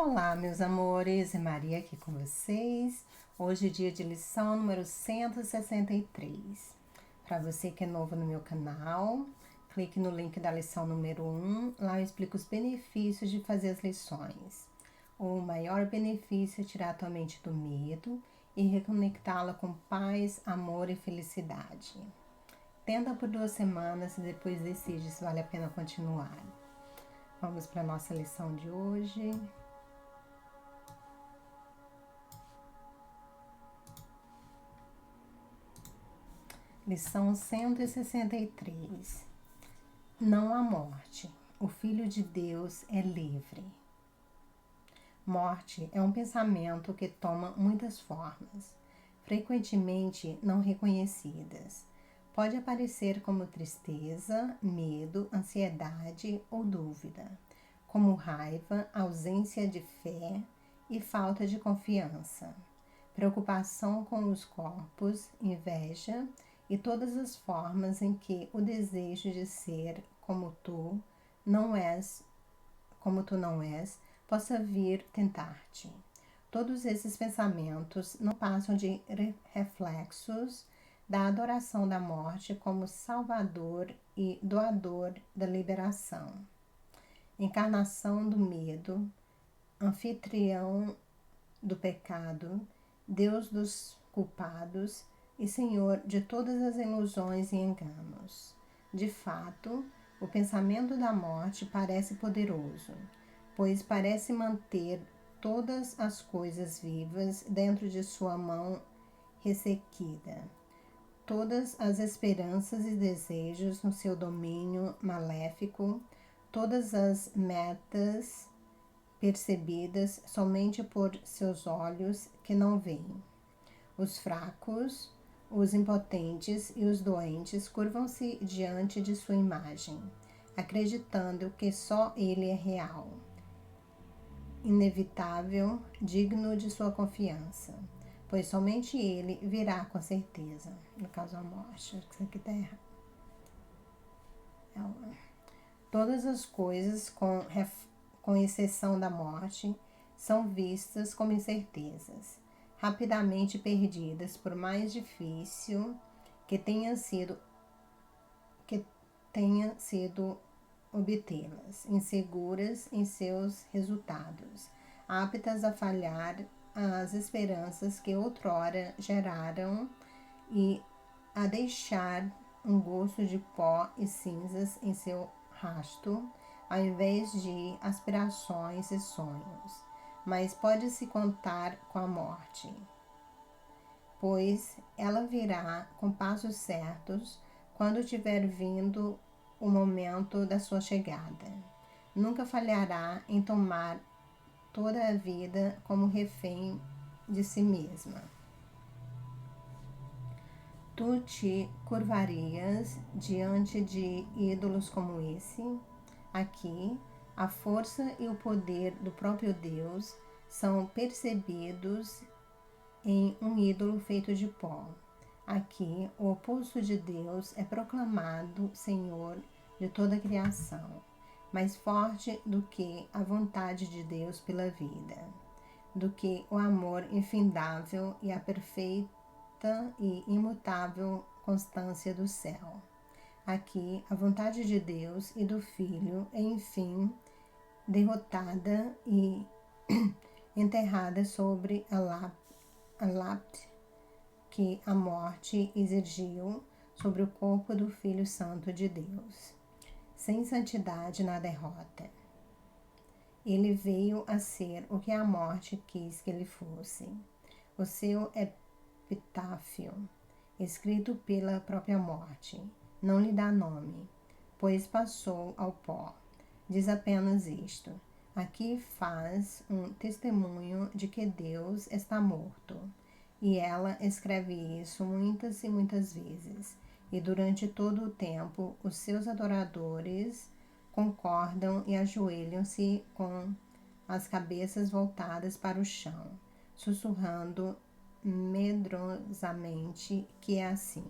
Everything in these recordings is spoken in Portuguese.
Olá, meus amores, é Maria aqui com vocês. Hoje é dia de lição número 163. Para você que é novo no meu canal, clique no link da lição número 1. Lá eu explico os benefícios de fazer as lições. O maior benefício é tirar a tua mente do medo e reconectá-la com paz, amor e felicidade. Tenta por 2 semanas e depois decide se vale a pena continuar. Vamos para a nossa lição de hoje. Lição 163. Não há morte. O Filho de Deus é livre. Morte é um pensamento que toma muitas formas, frequentemente não reconhecidas. Pode aparecer como tristeza, medo, ansiedade ou dúvida, como raiva, ausência de fé e falta de confiança, preocupação com os corpos, inveja e todas as formas em que o desejo de ser como tu não és, possa vir tentar-te. Todos esses pensamentos não passam de reflexos da adoração da morte como salvador e doador da liberação. Encarnação do medo, anfitrião do pecado, Deus dos culpados e Senhor de todas as ilusões e enganos. De fato, o pensamento da morte parece poderoso, pois parece manter todas as coisas vivas dentro de sua mão ressequida, todas as esperanças e desejos no seu domínio maléfico, todas as metas percebidas somente por seus olhos que não veem. Os fracos, os impotentes e os doentes curvam-se diante de sua imagem, acreditando que só ele é real, inevitável, digno de sua confiança, pois somente ele virá com certeza. No caso, a morte. Isso aqui está errado. Todas as coisas, com exceção da morte, são vistas como incertezas, rapidamente perdidas, por mais difícil que tenha sido obtê-las, inseguras em seus resultados, aptas a falhar as esperanças que outrora geraram e a deixar um gosto de pó e cinzas em seu rasto, ao invés de aspirações e sonhos. Mas pode-se contar com a morte, pois ela virá com passos certos quando tiver vindo o momento da sua chegada. Nunca falhará em tomar toda a vida como refém de si mesma. Tu te curvarias diante de ídolos como esse? Aqui, a força e o poder do próprio Deus são percebidos em um ídolo feito de pó. Aqui, o oposto de Deus é proclamado Senhor de toda a criação, mais forte do que a vontade de Deus pela vida, do que o amor infindável e a perfeita e imutável constância do céu. Aqui, a vontade de Deus e do Filho é, enfim, derrotada e enterrada sobre a lápide que a morte exigiu sobre o corpo do Filho Santo de Deus. Sem santidade na derrota. Ele veio a ser o que a morte quis que ele fosse. O seu epitáfio, escrito pela própria morte, não lhe dá nome, pois passou ao pó. Diz apenas isto: aqui faz um testemunho de que Deus está morto. E ela escreve isso muitas e muitas vezes. E durante todo o tempo, os seus adoradores concordam e ajoelham-se com as cabeças voltadas para o chão, sussurrando medrosamente que é assim.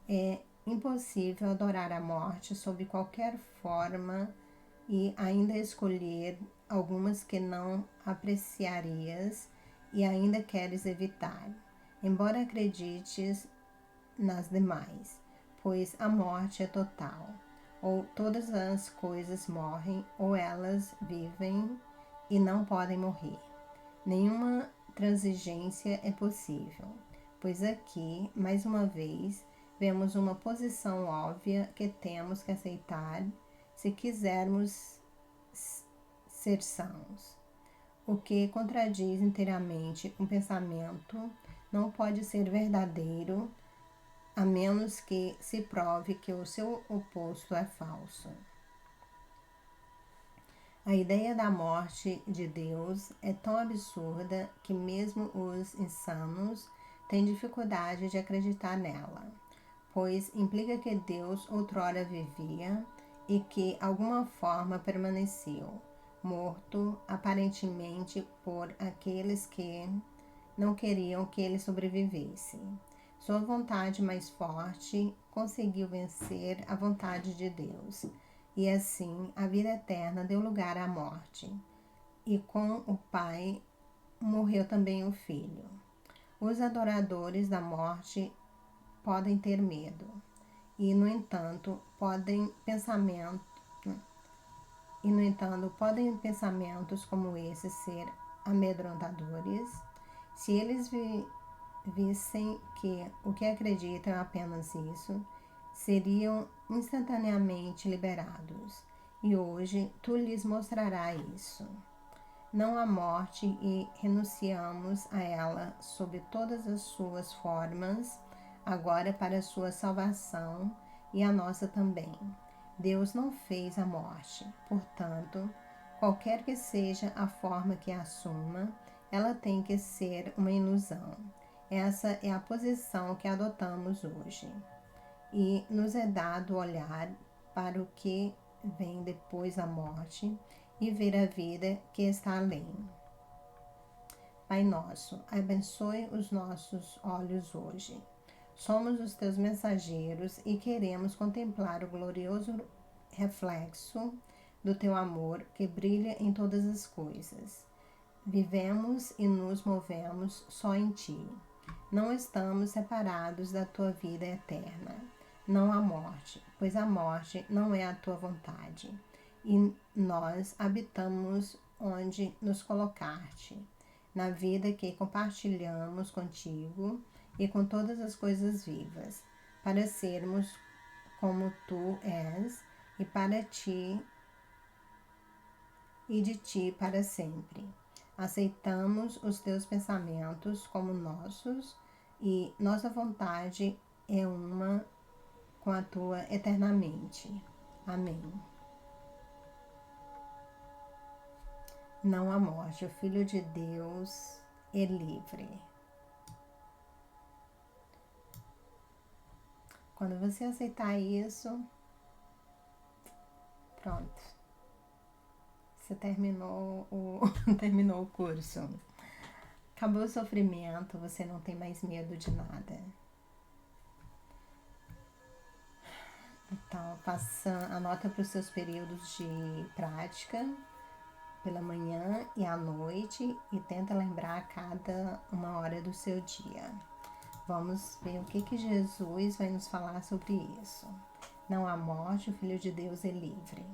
É impossível adorar a morte sob qualquer forma e ainda escolher algumas que não apreciarias e ainda queres evitar, embora acredites nas demais, pois a morte é total. Ou todas as coisas morrem, ou elas vivem e não podem morrer. Nenhuma transigência é possível, pois aqui, mais uma vez, vemos uma posição óbvia que temos que aceitar se quisermos ser sãos. O que contradiz inteiramente um pensamento não pode ser verdadeiro, a menos que se prove que o seu oposto é falso. A ideia da morte de Deus é tão absurda que mesmo os insanos têm dificuldade de acreditar nela, pois implica que Deus outrora vivia e que alguma forma permaneceu, morto aparentemente por aqueles que não queriam que ele sobrevivesse. Sua vontade mais forte conseguiu vencer a vontade de Deus, e assim a vida eterna deu lugar à morte. E com o Pai morreu também o Filho. Os adoradores da morte podem ter medo, e no entanto podem pensamentos como esse ser amedrontadores, se eles vissem que o que acreditam é apenas isso, seriam instantaneamente liberados. E hoje tu lhes mostrarás isso. Não há morte e renunciamos a ela sob todas as suas formas, agora para a sua salvação e a nossa também. Deus não fez a morte, portanto, qualquer que seja a forma que a assuma, ela tem que ser uma ilusão. Essa é a posição que adotamos hoje. E nos é dado olhar para o que vem depois da morte e ver a vida que está além. Pai nosso, abençoe os nossos olhos hoje. Somos os teus mensageiros e queremos contemplar o glorioso reflexo do teu amor que brilha em todas as coisas. Vivemos e nos movemos só em ti. Não estamos separados da tua vida eterna. Não há morte, pois a morte não é a tua vontade. E nós habitamos onde nos colocar-te, na vida que compartilhamos contigo e com todas as coisas vivas, para sermos como tu és e para ti e de ti para sempre. Aceitamos os teus pensamentos como nossos e nossa vontade é uma com a tua eternamente. Amém. Não há morte, o Filho de Deus é livre. Quando você aceitar isso, pronto. Você terminou o curso. Acabou o sofrimento, você não tem mais medo de nada. Então, anota para os seus períodos de prática, pela manhã e à noite, e tenta lembrar a cada uma hora do seu dia. Vamos ver o que Jesus vai nos falar sobre isso. Não há morte, o Filho de Deus é livre.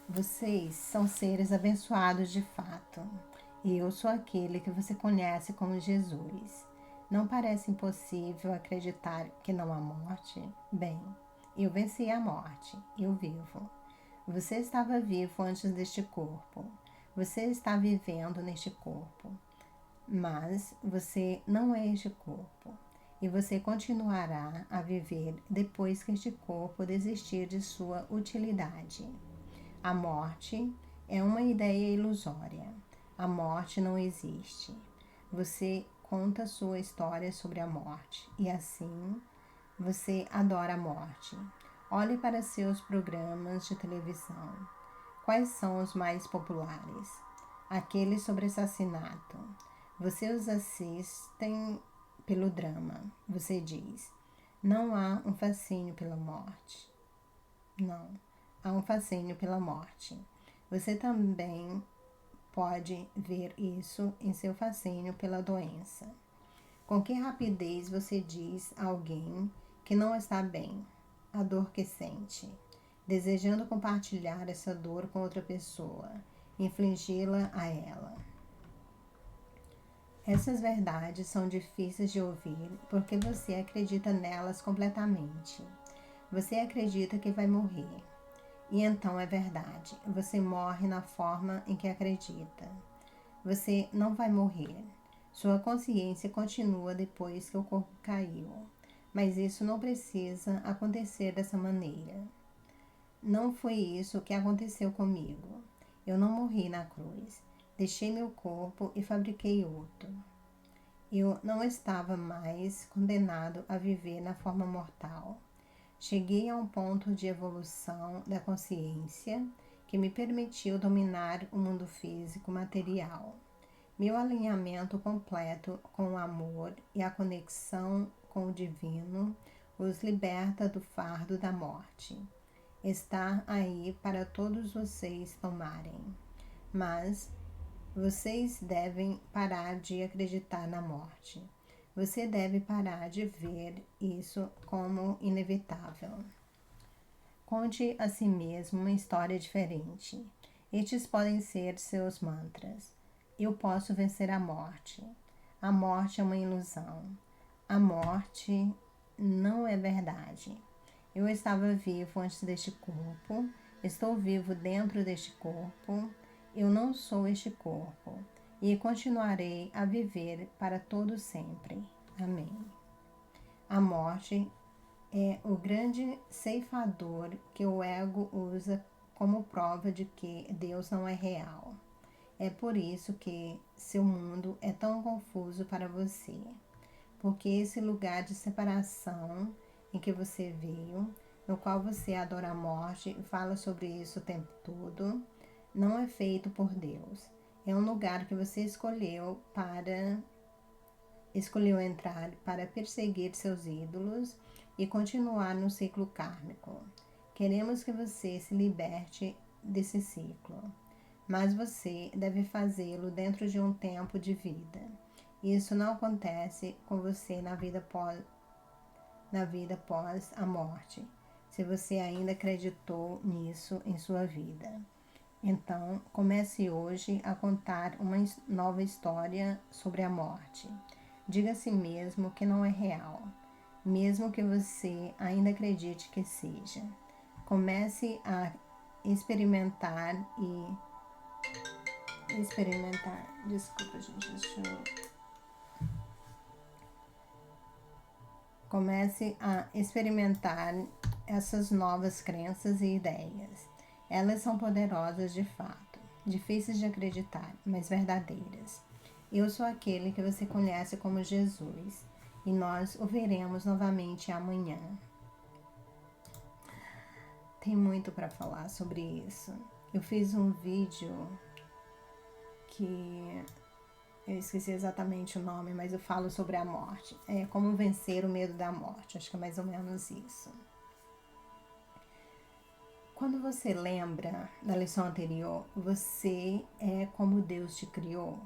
Vocês são seres abençoados de fato. Eu sou aquele que você conhece como Jesus. Não parece impossível acreditar que não há morte? Bem, eu venci a morte, eu vivo. Você estava vivo antes deste corpo. Você está vivendo neste corpo. Mas você não é este corpo. E você continuará a viver depois que este corpo desistir de sua utilidade. A morte é uma ideia ilusória. A morte não existe. Você conta sua história sobre a morte e assim você adora a morte. Olhe para seus programas de televisão. Quais são os mais populares? Aqueles sobre assassinato. Você os assistem pelo drama. Você diz: não há um fascínio pela morte. Não, há um fascínio pela morte. Você também pode ver isso em seu fascínio pela doença. Com que rapidez você diz a alguém que não está bem, a dor que sente, desejando compartilhar essa dor com outra pessoa, infligi-la a ela. Essas verdades são difíceis de ouvir porque você acredita nelas completamente. Você acredita que vai morrer. E então é verdade, você morre na forma em que acredita. Você não vai morrer. Sua consciência continua depois que o corpo caiu. Mas isso não precisa acontecer dessa maneira. Não foi isso que aconteceu comigo. Eu não morri na cruz. Deixei meu corpo e fabriquei outro. Eu não estava mais condenado a viver na forma mortal. Cheguei a um ponto de evolução da consciência que me permitiu dominar o mundo físico material. Meu alinhamento completo com o amor e a conexão com o divino os liberta do fardo da morte. Está aí para todos vocês tomarem. Mas vocês devem parar de acreditar na morte. Você deve parar de ver isso como inevitável. Conte a si mesmo uma história diferente. Estes podem ser seus mantras. Eu posso vencer a morte. A morte é uma ilusão. A morte não é verdade. Eu estava vivo antes deste corpo. Estou vivo dentro deste corpo. Eu não sou este corpo e continuarei a viver para todo sempre. Amém. A morte é o grande ceifador que o ego usa como prova de que Deus não é real. É por isso que seu mundo é tão confuso para você, porque esse lugar de separação em que você veio, no qual você adora a morte e fala sobre isso o tempo todo, não é feito por Deus. É um lugar que você escolheu entrar para perseguir seus ídolos e continuar no ciclo kármico. Queremos que você se liberte desse ciclo, mas você deve fazê-lo dentro de um tempo de vida. Isso não acontece com você na vida pós a morte, se você ainda acreditou nisso em sua vida. Então, comece hoje a contar uma nova história sobre a morte. Diga a si mesmo que não é real, mesmo que você ainda acredite que seja. Comece a experimentar. Desculpa, gente, Comece a experimentar essas novas crenças e ideias. Elas são poderosas de fato, difíceis de acreditar, mas verdadeiras. Eu sou aquele que você conhece como Jesus, e nós o veremos novamente amanhã. Tem muito para falar sobre isso. Eu fiz um vídeo que eu esqueci exatamente o nome, mas eu falo sobre a morte. É como vencer o medo da morte, acho que é mais ou menos isso. Quando você lembra da lição anterior, você é como Deus te criou.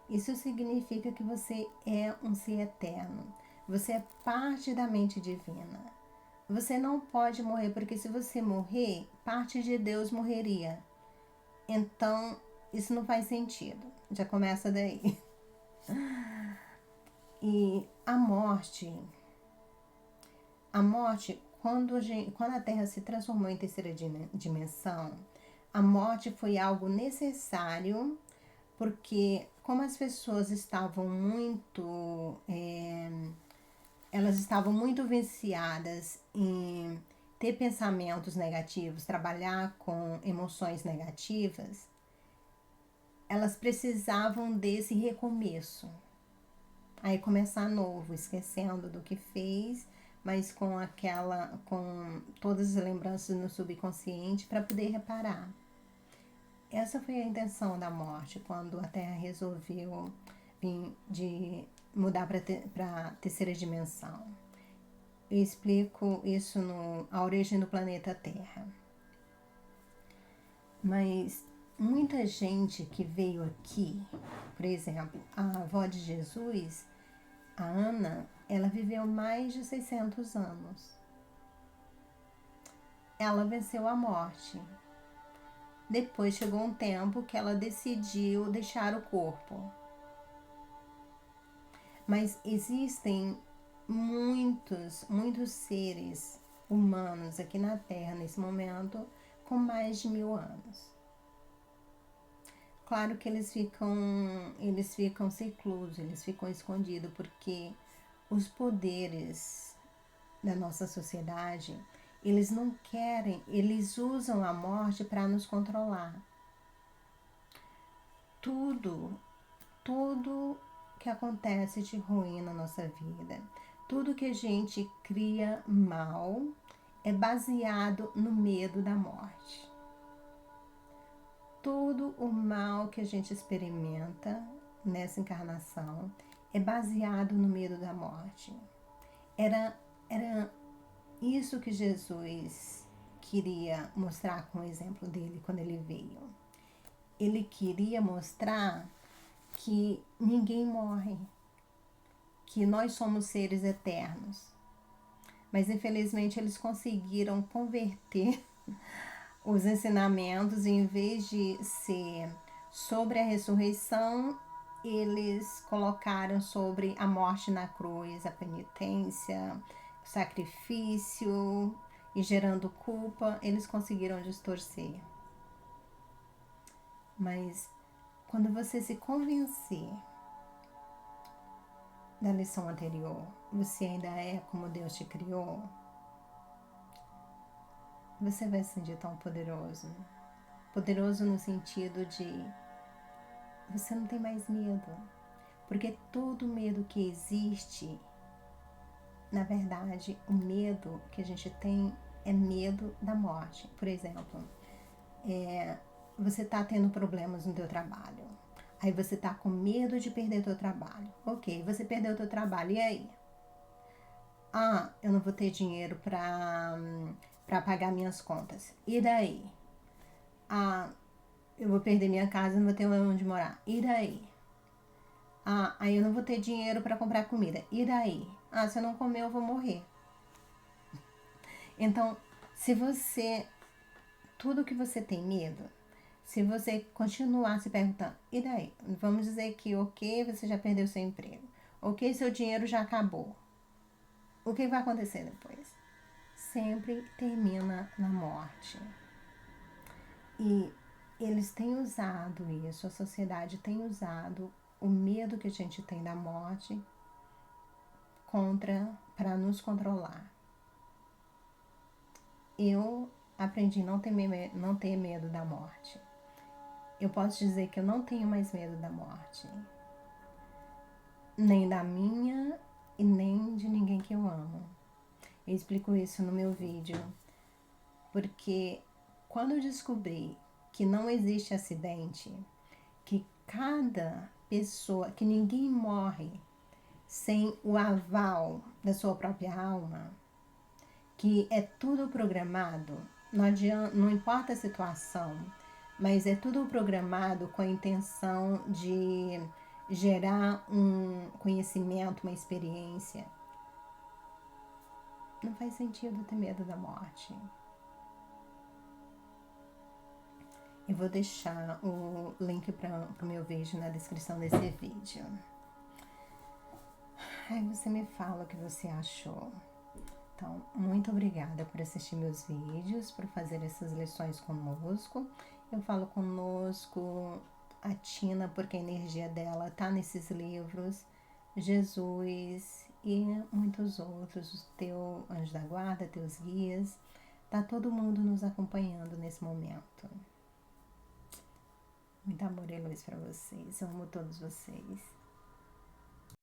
Isso significa que você é um ser eterno. Você é parte da mente divina. Você não pode morrer, porque se você morrer, parte de Deus morreria. Então, isso não faz sentido. Já começa daí. E a morte, quando a Terra se transformou em terceira dimensão, a morte foi algo necessário, porque como as pessoas estavam elas estavam muito viciadas em ter pensamentos negativos, trabalhar com emoções negativas, elas precisavam desse recomeço. Aí começar novo, esquecendo do que fez, mas com todas as lembranças no subconsciente para poder reparar. Essa foi a intenção da morte, quando a Terra resolveu mudar para a terceira dimensão. Eu explico isso A Origem do Planeta Terra. Mas muita gente que veio aqui, por exemplo, a avó de Jesus, a Ana, ela viveu mais de 600 anos. Ela venceu a morte. Depois chegou um tempo que ela decidiu deixar o corpo. Mas existem muitos seres humanos aqui na Terra nesse momento com mais de 1000 anos. Claro que eles ficam seclusos, eles ficam escondidos, porque os poderes da nossa sociedade, eles não querem, eles usam a morte para nos controlar. Tudo que acontece de ruim na nossa vida, tudo que a gente cria mal, é baseado no medo da morte. Todo o mal que a gente experimenta nessa encarnação é baseado no medo da morte. Era isso que Jesus queria mostrar com o exemplo dele quando ele veio. Ele queria mostrar que ninguém morre, que nós somos seres eternos. Mas infelizmente eles conseguiram converter os ensinamentos, em vez de ser sobre a ressurreição, eles colocaram sobre a morte na cruz, a penitência, o sacrifício, e gerando culpa, eles conseguiram distorcer. Mas quando você se convencer da lição anterior, você ainda é como Deus te criou, você vai se sentir tão poderoso. Poderoso no sentido de você não tem mais medo. Porque todo medo que existe, na verdade, o medo que a gente tem é medo da morte. Por exemplo, você está tendo problemas no teu trabalho. Aí você está com medo de perder o teu trabalho. Ok, você perdeu o teu trabalho, e aí? Eu não vou ter dinheiro para pagar minhas contas. E daí? Eu vou perder minha casa, não vou ter onde morar. E daí? Aí eu não vou ter dinheiro para comprar comida. E daí? Se eu não comer, eu vou morrer. Então, tudo que você tem medo, se você continuar se perguntando, e daí? Vamos dizer que, ok, você já perdeu seu emprego. Ok, seu dinheiro já acabou. O que vai acontecer depois? Sempre termina na morte. E eles têm usado isso, a sociedade tem usado o medo que a gente tem da morte para nos controlar. Eu aprendi não ter medo da morte. Eu posso dizer que eu não tenho mais medo da morte. Nem da minha e nem de ninguém que eu amo. Eu explico isso no meu vídeo. Porque quando eu descobri que não existe acidente, que cada pessoa, que ninguém morre sem o aval da sua própria alma, que é tudo programado, não importa a situação, mas é tudo programado com a intenção de gerar um conhecimento, uma experiência. Não faz sentido ter medo da morte. Eu vou deixar o link para o meu vídeo na descrição desse vídeo. Aí você me fala o que você achou. Então, muito obrigada por assistir meus vídeos, por fazer essas lições conosco. Eu falo conosco, a Tina, porque a energia dela tá nesses livros, Jesus e muitos outros, o teu anjo da guarda, teus guias. Tá todo mundo nos acompanhando nesse momento. Muito amor e luz para vocês. Eu amo todos vocês.